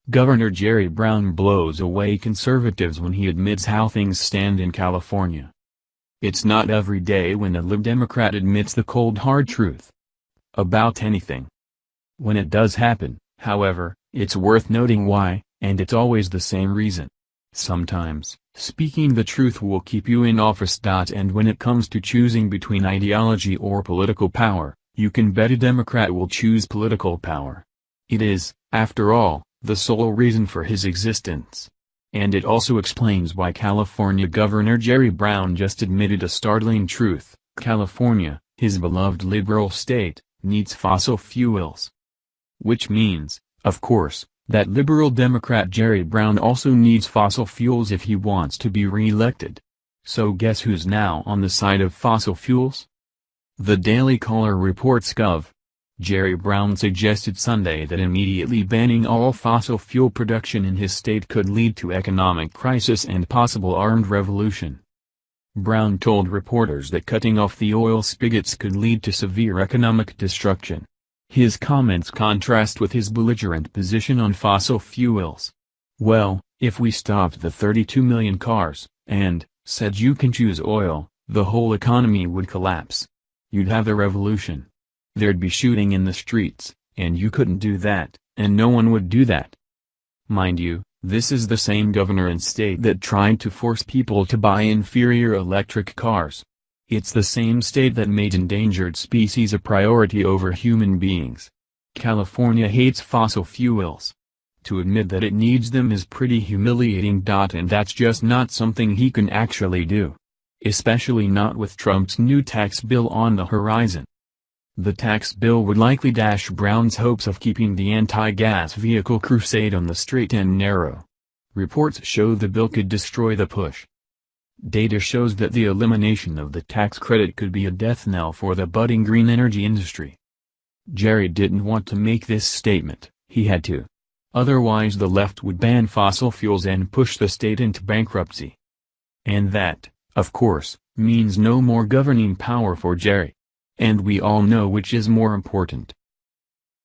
Governor Jerry Brown blows away conservatives when he admits how things stand in California. It's not every day when a Lib Democrat admits the cold hard truth about anything. When it does happen, however, it's worth noting why, and it's always the same reason. Sometimes, speaking the truth will keep you in office. And when it comes to choosing between ideology or political power, you can bet a Democrat will choose political power. It is, after all, the sole reason for his existence. And it also explains why California Governor Jerry Brown just admitted a startling truth: California, his beloved liberal state, needs fossil fuels. Which means, of course, that liberal Democrat Jerry Brown also needs fossil fuels if he wants to be re-elected. So guess who's now on the side of fossil fuels? The Daily Caller reports Gov. Jerry Brown suggested Sunday that immediately banning all fossil fuel production in his state could lead to economic crisis and possible armed revolution. Brown told reporters that cutting off the oil spigots could lead to severe economic destruction. His comments contrast with his belligerent position on fossil fuels. Well, if we stopped the 32 million cars, and said you can choose oil, the whole economy would collapse. You'd have a revolution. There'd be shooting in the streets, and you couldn't do that, and no one would do that. Mind you, this is the same governor and state that tried to force people to buy inferior electric cars. It's the same state that made endangered species a priority over human beings. California hates fossil fuels. To admit that it needs them is pretty humiliating. And that's just not something he can actually do. Especially not with Trump's new tax bill on the horizon. The tax bill would likely dash Brown's hopes of keeping the anti-gas vehicle crusade on the straight and narrow. Reports show the bill could destroy the push. Data shows that the elimination of the tax credit could be a death knell for the budding green energy industry. Jerry didn't want to make this statement, he had to. Otherwise the left would ban fossil fuels and push the state into bankruptcy. And that, of course, means no more governing power for Jerry. And we all know which is more important.